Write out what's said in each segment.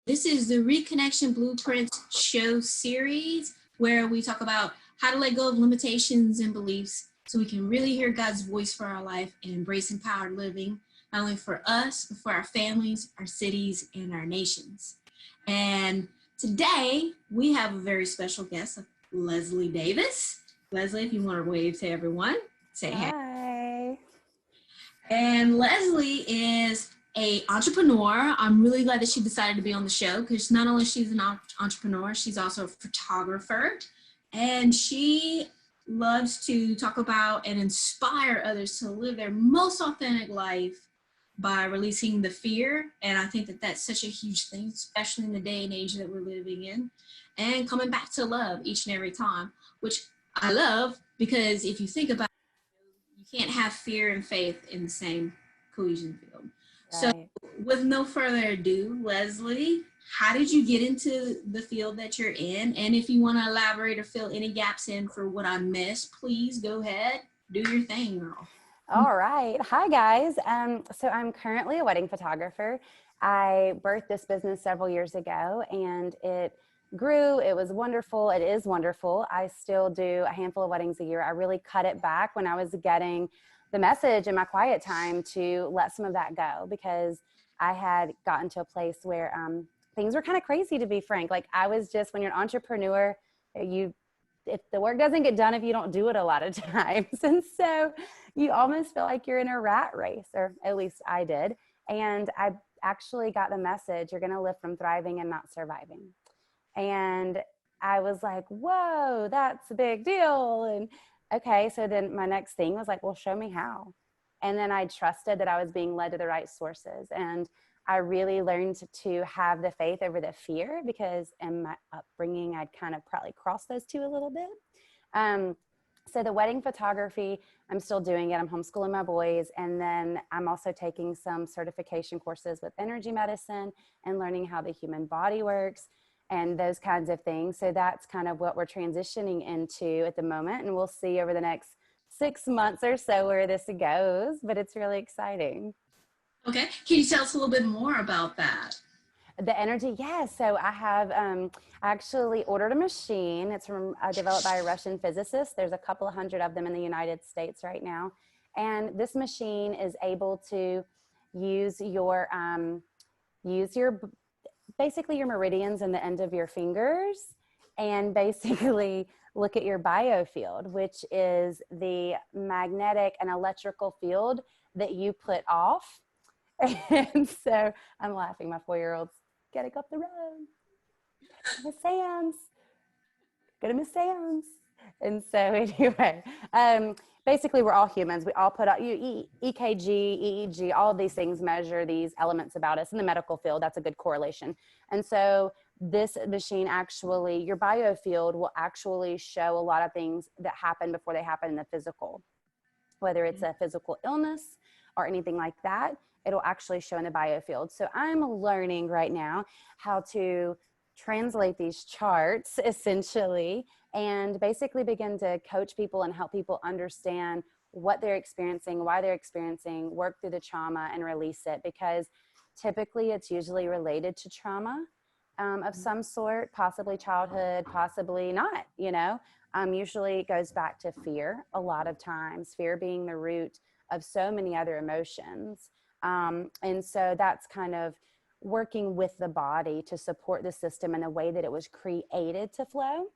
This is the Reconnection Blueprint show series where we talk about how to let go of limitations and beliefs so we can really hear God's voice for our life and embrace empowered living, not only for us, but for our families, our cities, and our nations. And today we have a very special guest, Leslie Davis. Leslie, if you want to wave to everyone, say hey. Hi. And Leslie is a entrepreneur. I'm really glad that she decided to be on the show because not only she's an entrepreneur, she's also a photographer, and she loves to talk about and inspire others to live their most authentic life by releasing the fear. And I think that that's such a huge thing, especially in the day and age that we're living in, and coming back to love each and every time, which I love because if you think about you can't have fear and faith in the same cohesion field. So Right. with no further ado, Leslie, how did you get into the field that you're in? And if you want to elaborate or fill any gaps in for what I missed, please go ahead, do your thing, girl. All right. Hi, guys. So I'm currently a wedding photographer. I birthed this business several years ago and it grew. It was wonderful. It is wonderful. I still do a handful of weddings a year. I really cut it back when I was getting the message in my quiet time to let some of that go because I had gotten to a place where things were kind of crazy, to be frank. Like I was just, when you're an entrepreneur, if the work doesn't get done, if you don't do it a lot of times. And so you almost feel like you're in a rat race, or at least I did. And I actually got the message, you're going to live from thriving and not surviving. And I was like, whoa, that's a big deal. And okay, so then my next thing was like, well, show me how. And then I trusted that I was being led to the right sources. And I really learned to have the faith over the fear because in my upbringing, I'd kind of probably crossed those two a little bit. So the wedding photography, I'm still doing it. I'm homeschooling my boys. And then I'm also taking some certification courses with energy medicine and learning how the human body works and those kinds of things. So that's kind of what we're transitioning into at the moment. And we'll see over the next 6 months or so where this goes, but it's really exciting. Okay, can you tell us a little bit more about that? The energy, yes. So I have actually ordered a machine. It's developed by a Russian physicist. There's a couple of hundred of them in the United States right now. And this machine is able to use your basically your meridians and the end of your fingers and basically look at your biofield, which is the magnetic and electrical field that you put off. And so I'm laughing. My 4-year-old's getting up the road. Miss Sam's. Go to Miss Sam's. And so anyway, basically we're all humans. We all put out EKG, EEG, all of these things measure these elements about us in the medical field. That's a good correlation. And so this machine actually, your biofield will actually show a lot of things that happen before they happen in the physical, whether it's a physical illness or anything like that. It'll actually show in the biofield. So I'm learning right now how to translate these charts essentially and basically begin to coach people and help people understand what they're experiencing, why they're experiencing, work through the trauma and release it, because typically it's usually related to trauma of some sort, possibly childhood, possibly not, usually it goes back to fear a lot of times, fear being the root of so many other emotions. And so that's kind of working with the body to support the system in a way that it was created to flow.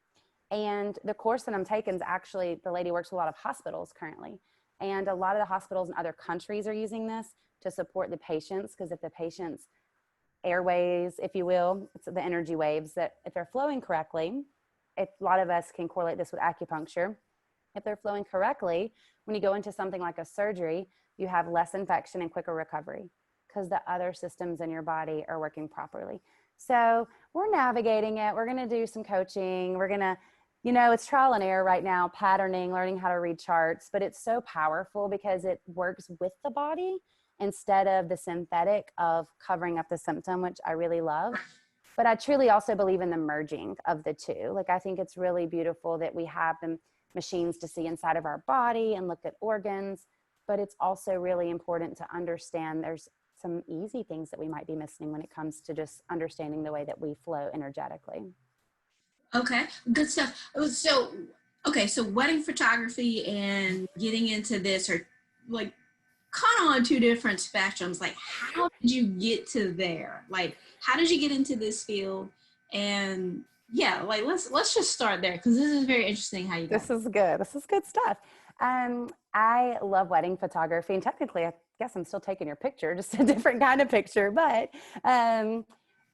And the course that I'm taking is actually, the lady works with a lot of hospitals currently. And a lot of the hospitals in other countries are using this to support the patients, because if the patient's airways, if you will, it's the energy waves, that if they're flowing correctly, a lot of us can correlate this with acupuncture. If they're flowing correctly, when you go into something like a surgery, you have less infection and quicker recovery because the other systems in your body are working properly. So we're navigating it. We're going to do some coaching. We're going to, it's trial and error right now, patterning, learning how to read charts, but it's so powerful because it works with the body instead of the synthetic of covering up the symptom, which I really love. But I truly also believe in the merging of the two. Like, I think it's really beautiful that we have the machines to see inside of our body and look at organs, but it's also really important to understand there's some easy things that we might be missing when it comes to just understanding the way that we flow energetically. Okay, good stuff. So, okay, so wedding photography and getting into this are like kind of on two different spectrums. Like, how did you get to there? Like, how did you get into this field? And yeah, like let's just start there because this is very interesting how you got. This is good. This is good stuff. I love wedding photography, and technically, I guess I'm still taking your picture, just a different kind of picture. But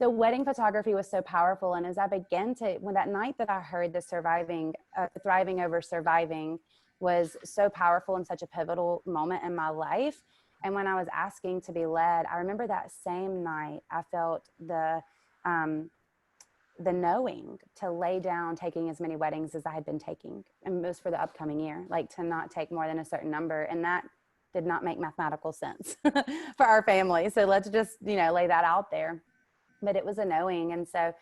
the wedding photography was so powerful, and as I began to, when that night that I heard the thriving over surviving, was so powerful and such a pivotal moment in my life. And when I was asking to be led, I remember that same night I felt the knowing to lay down taking as many weddings as I had been taking, and it was for the upcoming year, like to not take more than a certain number. And that did not make mathematical sense for our family. So let's just, lay that out there. But it was a knowing. And so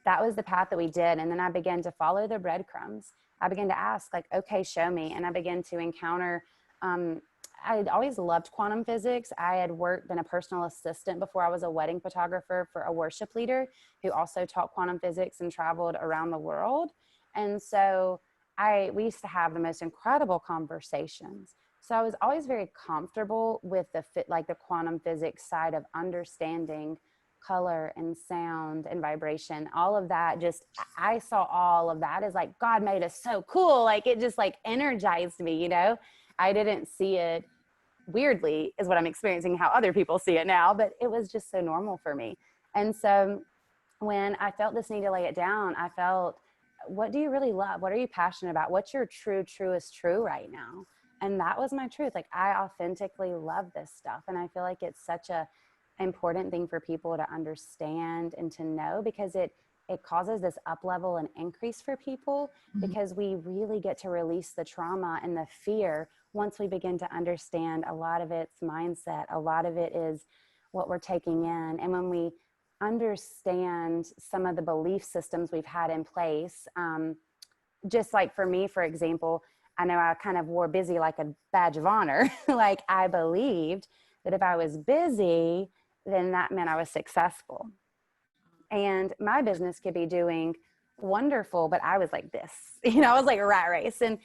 that was the path that we did. And then I began to follow the breadcrumbs. I began to ask, like, okay, show me. And I began to encounter, I had always loved quantum physics. I had been a personal assistant before I was a wedding photographer for a worship leader who also taught quantum physics and traveled around the world. And so we used to have the most incredible conversations. So I was always very comfortable with the quantum physics side of understanding color and sound and vibration, all of that. I saw all of that as like, God made us so cool. Like it just like energized me, I didn't see it weirdly is what I'm experiencing, how other people see it now, but it was just so normal for me. And so when I felt this need to lay it down, I felt, what do you really love? What are you passionate about? What's your truest true right now? And that was my truth. Like I authentically love this stuff. And I feel like it's such a important thing for people to understand and to know, because it causes this up level and increase for people, because we really get to release the trauma and the fear once we begin to understand a lot of it's mindset. A lot of it is what we're taking in. And when we understand some of the belief systems we've had in place, just like for me, for example, I know I kind of wore busy like a badge of honor. Like I believed that if I was busy, then that meant I was successful. And my business could be doing wonderful, but I was like this, I was like a rat race. And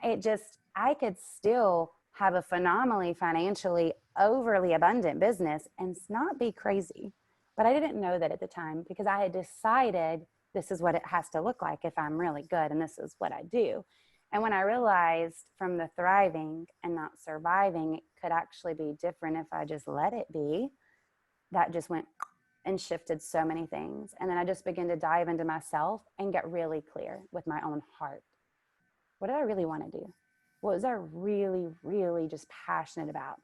it just, I could still have a phenomenally financially overly abundant business and not be crazy. But I didn't know that at the time, because I had decided this is what it has to look like if I'm really good, and this is what I do. And when I realized from the thriving and not surviving, it could actually be different if I just let it be, that just went and shifted so many things. And then I just began to dive into myself and get really clear with my own heart. What did I really want to do? What was I really, really just passionate about?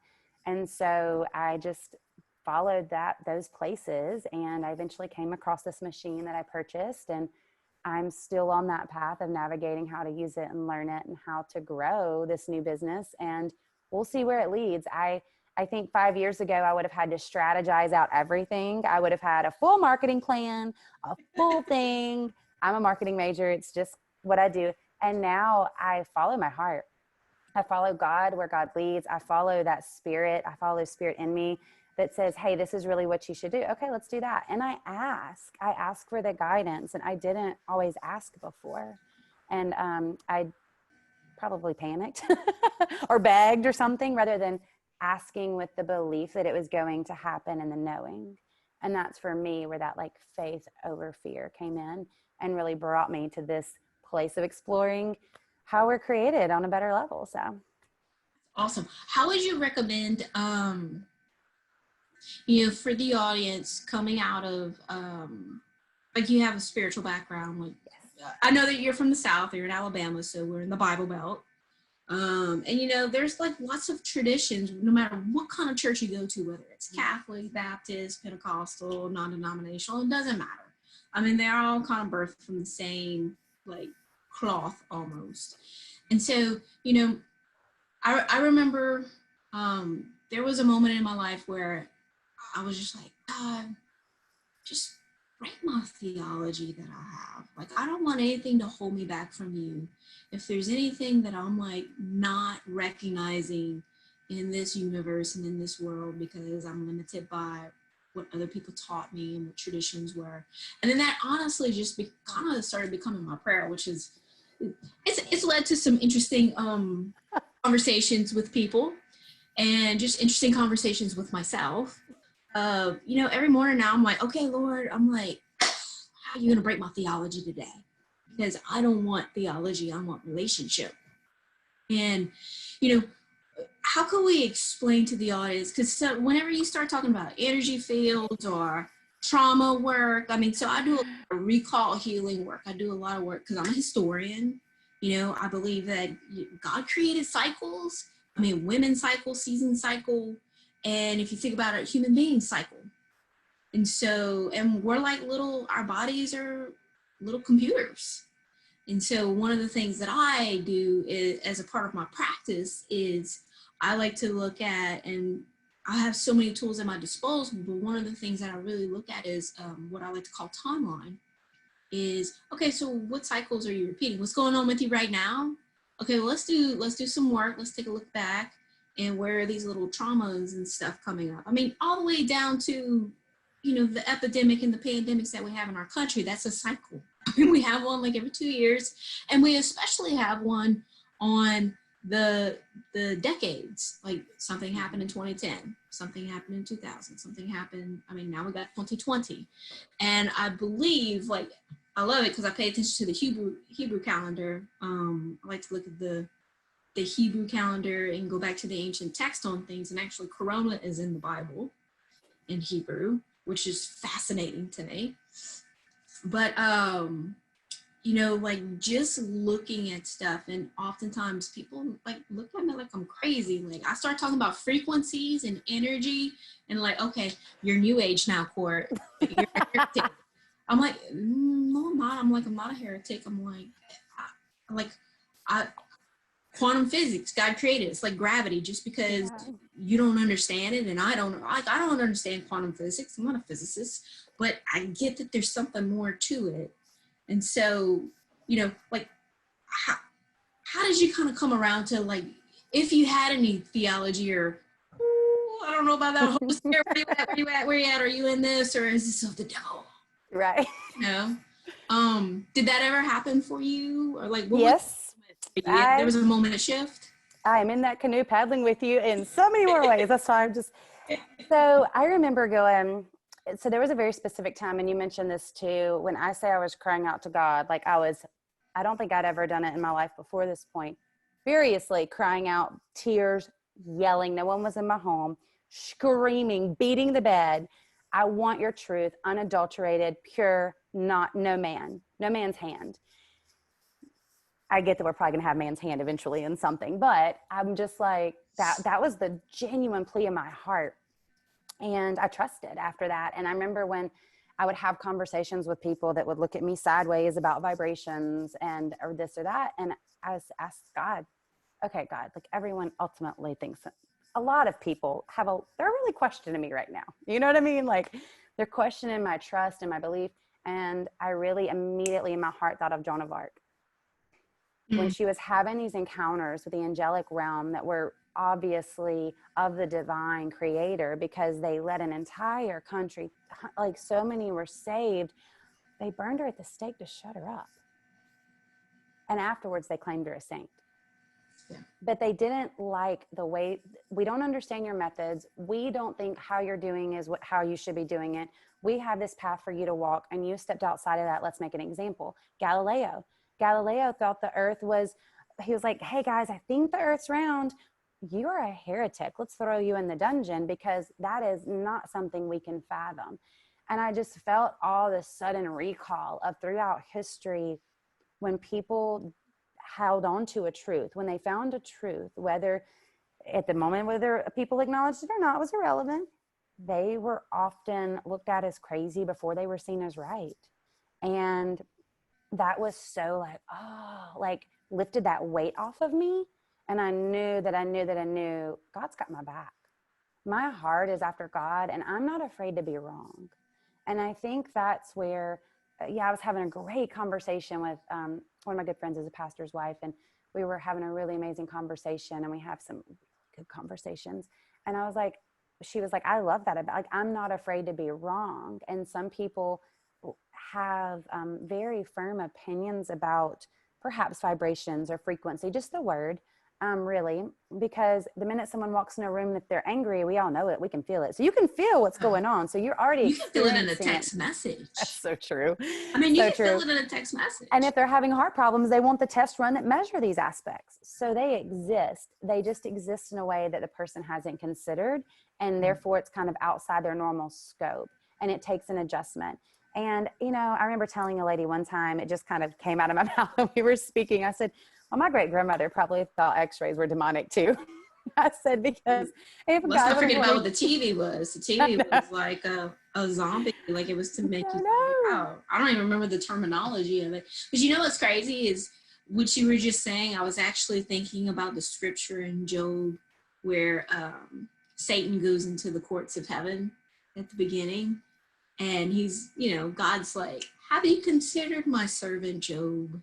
And so I just followed those places, and I eventually came across this machine that I purchased, and I'm still on that path of navigating how to use it and learn it and how to grow this new business. And we'll see where it leads. I think 5 years ago, I would have had to strategize out everything. I would have had a full marketing plan, a full thing. I'm a marketing major. It's just what I do. And now I follow my heart. I follow God where God leads. I follow that spirit. I follow the spirit in me that says, hey, this is really what you should do. Okay, let's do that. And I ask for the guidance, and I didn't always ask before. And I probably panicked or begged or something, rather than asking with the belief that it was going to happen and the knowing. And that's for me where that like faith over fear came in and really brought me to this place of exploring how we're created on a better level. So Awesome. How would you recommend, for the audience coming out of, like you have a spiritual background, like I know that you're from the South, you're in Alabama, so we're in the Bible Belt. And there's like lots of traditions, no matter what kind of church you go to, whether it's Catholic, Baptist, Pentecostal, non-denominational, it doesn't matter. I mean, they're all kind of birthed from the same like cloth almost. And so, I remember there was a moment in my life where I was just like, God, just write my theology that I have. Like, I don't want anything to hold me back from you. If there's anything that I'm like not recognizing in this universe and in this world because I'm limited by what other people taught me and what traditions were. And then that honestly just kind of started becoming my prayer, which is, it's led to some interesting conversations with people and just interesting conversations with myself. Every morning now I'm like, okay, Lord, I'm like, how are you going to break my theology today? Because I don't want theology, I want relationship. And, how can we explain to the audience? Because whenever you start talking about energy fields or trauma work, so I do a lot of recall healing work. I do a lot of work because I'm a historian. I believe that God created cycles. Women's cycle, season cycle. And if you think about it, human beings cycle. And we're like our bodies are little computers. And so one of the things that I do is, as a part of my practice, is I like to look at, and I have so many tools at my disposal, but one of the things that I really look at is what I like to call timeline. Is, okay, so what cycles are you repeating? What's going on with you right now? Okay, well, let's do some work. Let's take a look back, and where are these little traumas and stuff coming up? All the way down to, the epidemic and the pandemics that we have in our country. That's a cycle. We have one like every 2 years, and we especially have one on the decades. Like something happened in 2010, something happened in 2000, something happened. Now we got 2020, and I believe, like, I love it because I pay attention to the Hebrew calendar. I like to look at the Hebrew calendar and go back to the ancient text on things. And actually, Corona is in the Bible in Hebrew, which is fascinating to me. But like just looking at stuff, and oftentimes people like look at me like I'm crazy. Like I start talking about frequencies and energy, and like, okay, you're new age now, Court. You're a heretic. I'm like, no, I'm not. I'm not a heretic. I'm like, quantum physics, God created. It's like gravity. Just because you don't understand it, and I don't understand quantum physics. I'm not a physicist, but I get that there's something more to it. And so, like, how did you kind of come around to, like, if you had any theology or, I don't know about that, Holy Spirit, where you at? Are you in this, or is this of the devil? Right. Did that ever happen for you? Or like, yes, there was a moment of shift? I am in that canoe paddling with you in so many more ways. That's why so I remember going, so there was a very specific time, and you mentioned this too, when I say I was crying out to God, like I don't think I'd ever done it in my life before this point, furiously crying out, tears, yelling. No one was in my home, screaming, beating the bed. I want your truth, unadulterated, pure, no man's hand. I get that we're probably gonna have man's hand eventually in something, but I'm just like, that was the genuine plea in my heart. And I trusted after that. And I remember when I would have conversations with people that would look at me sideways about vibrations or this or that. And I asked God, okay, God, like everyone ultimately thinks that a lot of people they're really questioning me right now. You know what I mean? Like they're questioning my trust and my belief. And I really immediately in my heart thought of Joan of Arc. When she was having these encounters with the angelic realm that were obviously of the divine creator, because they led an entire country, like so many were saved, they burned her at the stake to shut her up. And afterwards they claimed her a saint. Yeah. But they didn't like the way, we don't understand your methods. We don't think how you're doing is how you should be doing it. We have this path for you to walk, and you stepped outside of that. Let's make an example. Galileo thought the earth he was like, hey guys, I think the earth's round. You're a heretic. Let's throw you in the dungeon, because that is not something we can fathom. And I just felt all this sudden recall of throughout history when people held on to a truth, when they found a truth, whether at the moment, whether people acknowledged it or not, was irrelevant. They were often looked at as crazy before they were seen as right. And that was so like lifted that weight off of me. And I knew God's got my back. My heart is after God, and I'm not afraid to be wrong. And I think that's where, I was having a great conversation with one of my good friends is a pastor's wife, and we were having a really amazing conversation, and we have some good conversations. And I was like, she was like, I love that about, like, I'm not afraid to be wrong. And some people have very firm opinions about perhaps vibrations or frequency, just the word, really, because the minute someone walks in a room, if they're angry, we all know it, we can feel it. So you can feel what's going on. So you're already you can feel it in a experiencing text message. That's so true. I mean, you So can true. feel it in a text message. And if they're having heart problems, they want the test run that measure these aspects. So they exist. They just exist in a way that the person hasn't considered. And therefore it's kind of outside their normal scope, and it takes an adjustment. And, you know, I remember telling a lady one time, it just kind of came out of my mouth when we were speaking. I said, well, my great grandmother probably thought x-rays were demonic too. I said, because if let's God not forget about really... what the TV was. The TV was like a zombie, like it was to make you out. I don't even remember the terminology of it. But you know what's crazy is what you were just saying. I was actually thinking about the scripture in Job where Satan goes into the courts of heaven at the beginning. And he's, you know, God's like, have you considered my servant Job?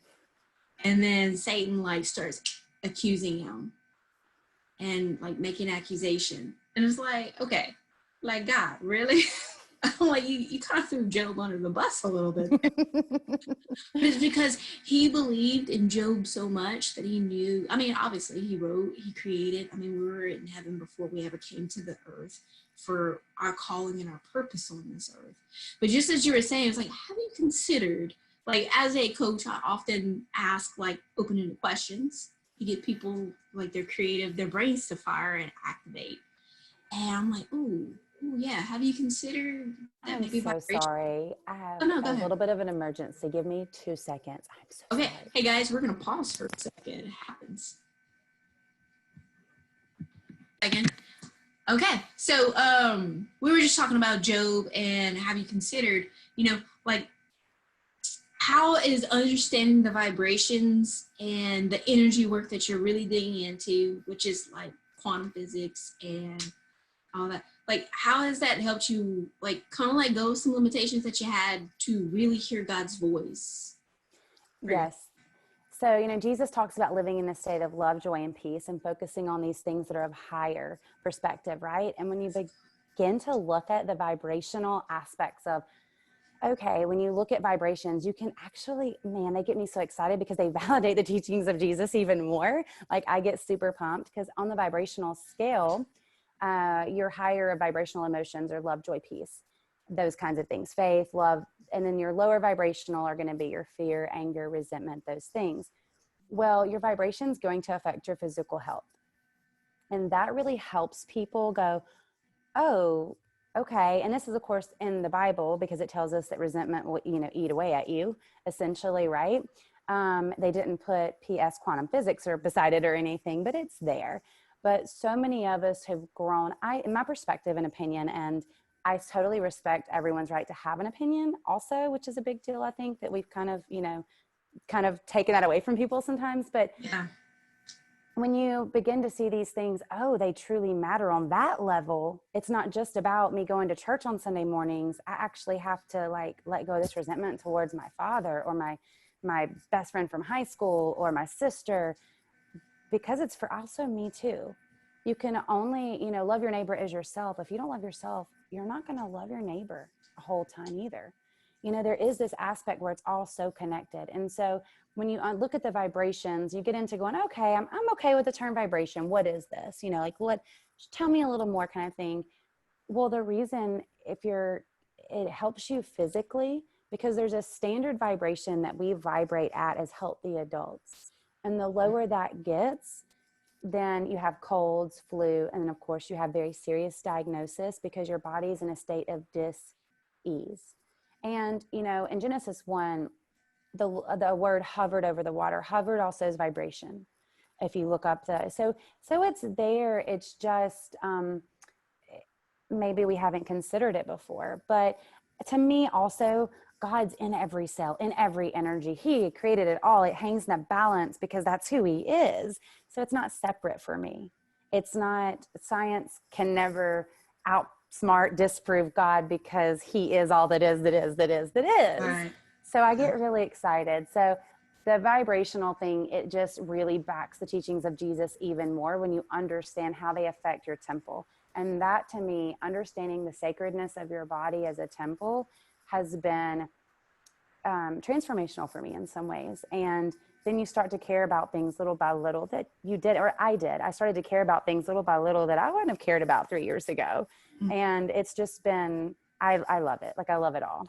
And then Satan like starts accusing him and like making accusation. And it's like, okay, like, God, really? Like you kind of threw Job under the bus a little bit. It's because he believed in Job so much that he knew, I mean, obviously he wrote, he created, I mean, we were in heaven before we ever came to the earth for our calling and our purpose on this earth. But just as you were saying, it's like, have you considered, like as a coach, I often ask like open-ended questions to get people like their creative, their brains to fire and activate. And I'm like, ooh, yeah, have you considered that? I'm so sorry. I have a little bit of an emergency. Give me 2 seconds. I'm so sorry. Hey guys, we're gonna pause for a second. It happens. Again. Okay, so we were just talking about Job, and have you considered, you know, like how is understanding the vibrations and the energy work that you're really digging into, which is like quantum physics and all that, like how has that helped you like kind of let go of some limitations that you had to really hear God's voice? Yes. So, you know, Jesus talks about living in a state of love, joy, and peace, and focusing on these things that are of higher perspective, right? And when you begin to look at the vibrational aspects of, okay, when you look at vibrations, you can actually, man, they get me so excited because they validate the teachings of Jesus even more. Like I get super pumped because on the vibrational scale, your higher vibrational emotions are love, joy, peace, those kinds of things, faith, love. And then your lower vibrational are going to be your fear, anger, resentment, those things. Well, your vibration is going to affect your physical health. And that really helps people go, oh, okay. And this is, of course, in the Bible because it tells us that resentment will, you know, eat away at you, essentially, right? They didn't put PS quantum physics or beside it or anything, but it's there. But so many of us have grown, in my perspective and opinion, and I totally respect everyone's right to have an opinion also, which is a big deal. I think that we've kind of, you know, kind of taken that away from people sometimes. But yeah, when you begin to see these things, oh, they truly matter on that level. It's not just about me going to church on Sunday mornings. I actually have to like let go of this resentment towards my father or my best friend from high school or my sister, because it's for also me too. You can only, you know, love your neighbor as yourself. If you don't love yourself, you're not going to love your neighbor the whole time either. You know, there is this aspect where it's all so connected. And so when you look at the vibrations, you get into going, okay, I'm okay with the term vibration. What is this? You know, like tell me a little more kind of thing. Well, the reason it helps you physically because there's a standard vibration that we vibrate at as healthy adults. And the lower that gets, then you have colds, flu, and then of course you have very serious diagnosis because your body's in a state of dis-ease. And, you know, in Genesis 1, the word hovered over the water. Hovered also is vibration. If you look up so it's there. It's just maybe we haven't considered it before. But to me also, God's in every cell, in every energy. He created it all. It hangs in a balance because that's who he is. So it's not separate for me. It's not, science can never outsmart, disprove God because he is all that is. Right. So I get really excited. So The vibrational thing, it just really backs the teachings of Jesus even more when you understand how they affect your temple. And that, to me, understanding the sacredness of your body as a temple has been transformational for me in some ways. And then you start to care about things little by little that you did, or I did. I started to care about things little by little that I wouldn't have cared about 3 years ago. And it's just been, I love it. Like, I love it all.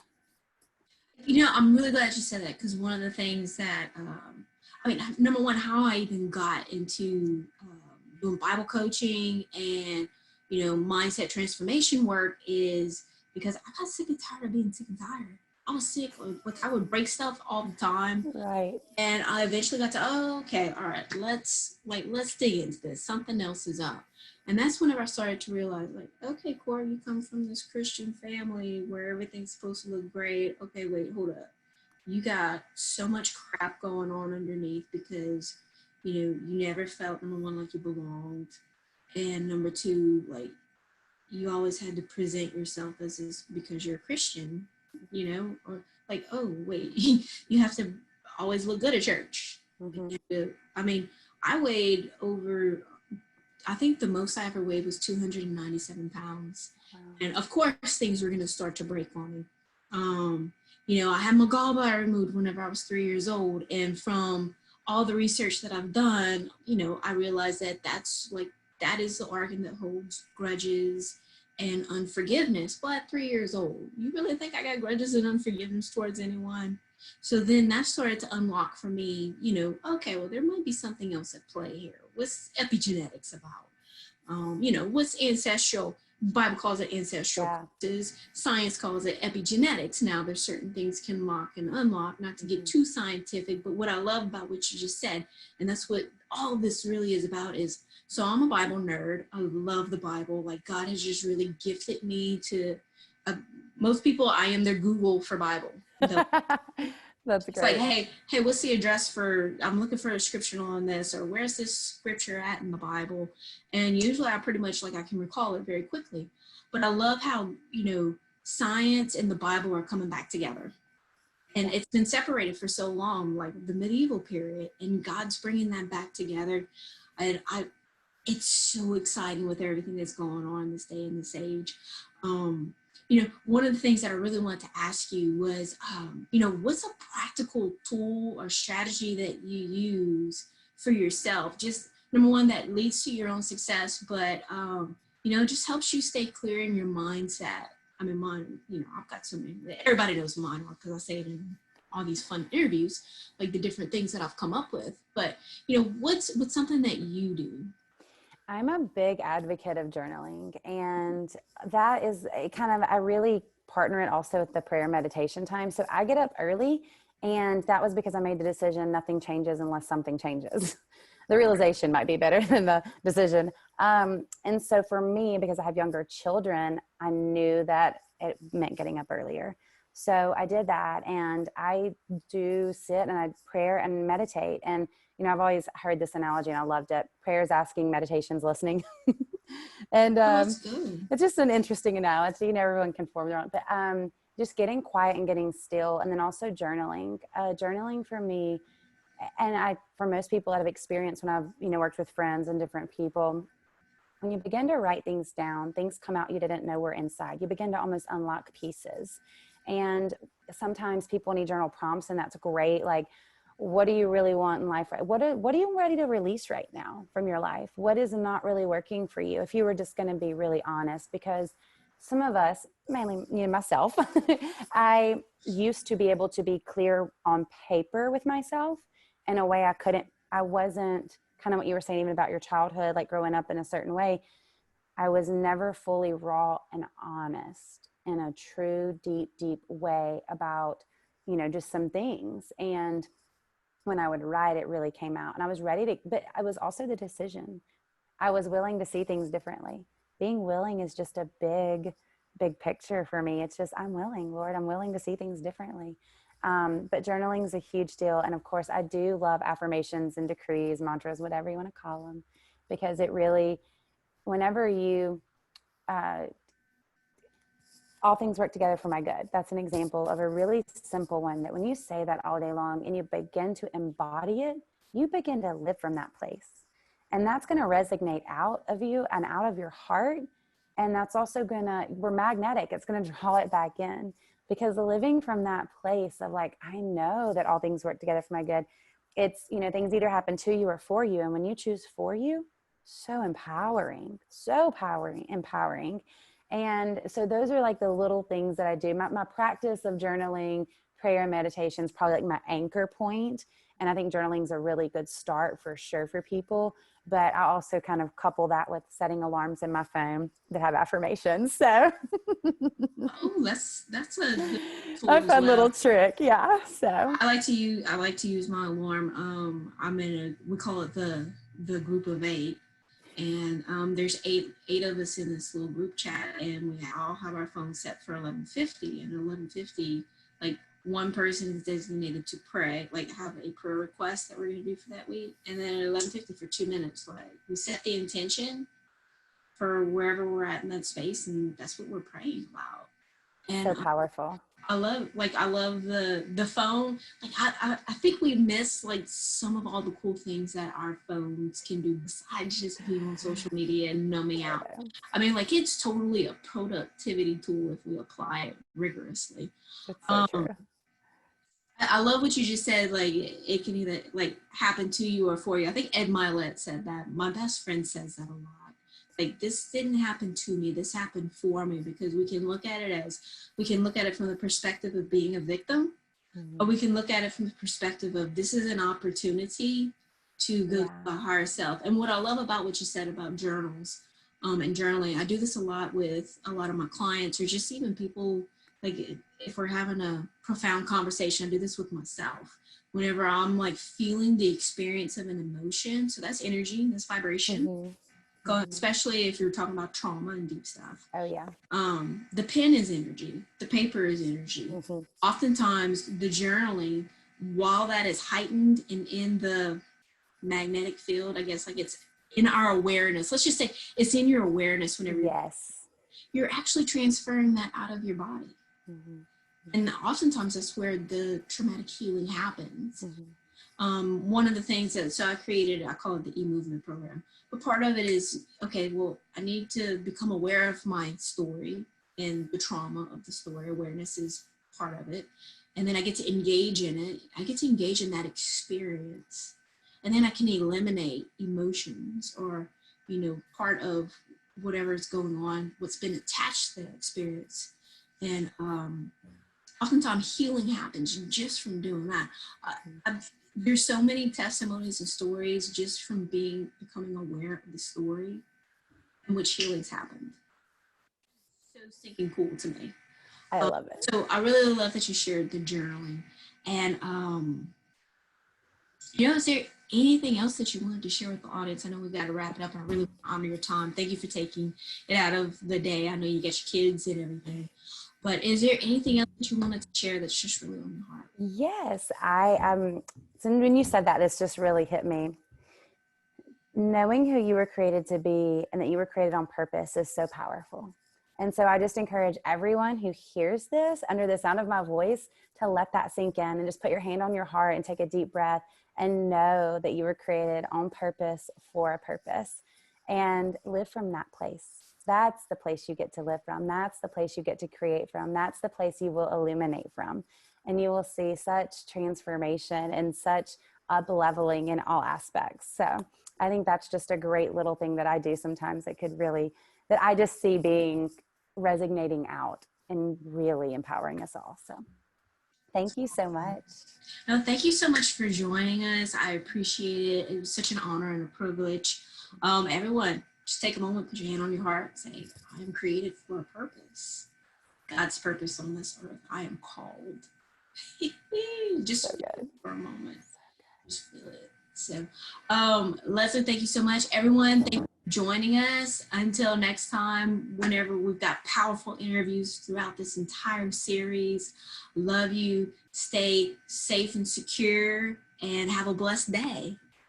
You know, I'm really glad you said that, because one of the things that, I mean, number one, how I even got into doing Bible coaching and, you know, mindset transformation work is because I got sick and tired of being sick and tired. I was sick, like I would break stuff all the time. Right. And I eventually got to, oh, okay, all right, let's dig into this. Something else is up. And that's whenever I started to realize, like, okay, Corey, you come from this Christian family where everything's supposed to look great. Okay, wait, hold up. You got so much crap going on underneath because, you know, you never felt, number one, like you belonged. And number two, like, you always had to present yourself as this because you're a Christian, you know, or like, oh, wait, you have to always look good at church. Mm-hmm. I mean, I weighed over, I think the most I ever weighed was 297 pounds. Wow. And of course, things were going to start to break on me. You know, I had my gallbladder removed whenever I was 3 years old. And from all the research that I've done, you know, I realized that that is the organ that holds grudges and unforgiveness. Well, at 3 years old, you really think I got grudges and unforgiveness towards anyone? So then that started to unlock for me, you know, okay, well, there might be something else at play here. What's epigenetics about? You know, what's ancestral? Bible calls it ancestral practices. Science calls it epigenetics. Now, there's certain things can lock and unlock, not to get too scientific, but what I love about what you just said, and that's what all this really is about, is, so I'm a Bible nerd. I love the Bible. Like, God has just really gifted me to, most people, I am their Google for Bible. That's It's great. like, hey, what's the address for, I'm looking for a scripture on this, or where's this scripture at in the Bible? And usually I pretty much, like, I can recall it very quickly. But I love how, you know, science and the Bible are coming back together. And it's been separated for so long, like the medieval period, and God's bringing that back together. And it's so exciting with everything that's going on in this day and this age. You know, one of the things that I really wanted to ask you was, you know, what's a practical tool or strategy that you use for yourself? Just number one, that leads to your own success, but, you know, just helps you stay clear in your mindset. I mean, mine, you know, I've got so many, everybody knows mine because I say it in all these fun interviews, like the different things that I've come up with. But, you know, what's something that you do? I'm a big advocate of journaling, and that is a kind of, I really partner it also with the prayer meditation time. So I get up early, and that was because I made the decision nothing changes unless something changes. The realization might be better than the decision. And so for me, because I have younger children, I knew that it meant getting up earlier. So I did that, and I do sit and I pray and meditate. And you know, I've always heard this analogy and I loved it. Prayer is asking, meditation's listening. And That's good. it's just an interesting analogy, and everyone can form their own, but just getting quiet and getting still. And then also journaling. Journaling for me, and for most people that have experienced when I've, you know, worked with friends and different people, when you begin to write things down, things come out you didn't know were inside. You begin to almost unlock pieces. And sometimes people need journal prompts, and that's great. Like, what do you really want in life? What are you ready to release right now from your life? What is not really working for you? If you were just going to be really honest, because some of us, mainly, you know, myself, I used to be able to be clear on paper with myself in a way I wasn't, kind of what you were saying, even about your childhood, like growing up in a certain way. I was never fully raw and honest in a true, deep way about, you know, just some things. And when I would write, it really came out, and I was ready to, but I was also the decision. I was willing to see things differently. Being willing is just a big picture for me. It's just, I'm willing, Lord, I'm willing to see things differently. But journaling is a huge deal. And of course, I do love affirmations and decrees, mantras, whatever you want to call them, because it really, whenever you all things work together for my good. That's an example of a really simple one that when you say that all day long and you begin to embody it, you begin to live from that place. And that's going to resonate out of you and out of your heart. And that's also we're magnetic. It's going to draw it back in, because living from that place of like, I know that all things work together for my good. It's, things either happen to you or for you. And when you choose for you, so empowering. And so those are like the little things that I do. My practice of journaling, prayer, and meditation is probably like my anchor point. And I think journaling is a really good start for sure for people. But I also kind of couple that with setting alarms in my phone that have affirmations. So Oh, that's a good tool a as fun well. little trick. Yeah. So I like to use my alarm. I'm in we call it the group of 8. And there's eight of us in this little group chat, and we all have our phones set for 11:50. And at 11:50, like, one person is designated to pray, like have a prayer request that we're going to do for that week. And then at 11:50 for 2 minutes, like, we set the intention for wherever we're at in that space, and that's what we're praying about. And so powerful. I love the phone. Like, I think we miss like some of all the cool things that our phones can do besides just being on social media and numbing out. I mean, like, it's totally a productivity tool if we apply it rigorously. It's so true. I love what you just said. Like, it can either like happen to you or for you. I think Ed Milet said that. My best friend says that a lot. Like, this didn't happen to me, this happened for me, because we can look at it from the perspective of being a victim, or we can look at it from the perspective of this is an opportunity to go to the higher self. And what I love about what you said about journals and journaling, I do this a lot with a lot of my clients, or just even people, like if we're having a profound conversation, I do this with myself. Whenever I'm like feeling the experience of an emotion, so that's energy, that's vibration. Especially if you're talking about trauma and deep stuff. Oh yeah. The pen is energy. The paper is energy. Oftentimes the journaling, while that is heightened and in the magnetic field, I guess, like, it's in our awareness. Let's just say it's in your awareness whenever you're actually transferring that out of your body. And oftentimes that's where the traumatic healing happens. One of the things so I call it the e-movement program. But part of it is, okay, well, I need to become aware of my story and the trauma of the story. Awareness is part of it. And then I get to engage in it. I get to engage in that experience. And then I can eliminate emotions or, part of whatever is going on, what's been attached to that experience. And oftentimes healing happens just from doing that. There's so many testimonies and stories just from becoming aware of the story in which healings happened. So stinking cool to me. I love it. So I really love that you shared the journaling. And is there anything else that you wanted to share with the audience? I know we've got to wrap it up, and I really honor your time. Thank you for taking it out of the day. I know you get your kids and everything. But is there anything else that you wanted to share that's just really on your heart? Yes, so when you said that, this just really hit me. Knowing who you were created to be and that you were created on purpose is so powerful. And so I just encourage everyone who hears this under the sound of my voice to let that sink in and just put your hand on your heart and take a deep breath and know that you were created on purpose for a purpose, and live from that place. That's the place you get to live from. That's the place you get to create from. That's the place you will illuminate from. And you will see such transformation and such up-leveling in all aspects. So I think that's just a great little thing that I do sometimes that I just see being resonating out and really empowering us all. So thank you so much. No, thank you so much for joining us. I appreciate it. It was such an honor and a privilege. Everyone, just take a moment, put your hand on your heart, say, I am created for a purpose. God's purpose on this earth. I am called. Just So good. for a moment. Just feel it. So, Leslie, thank you so much. Everyone, thank you for joining us. Until next time, whenever we've got powerful interviews throughout this entire series. Love you. Stay safe and secure, and have a blessed day.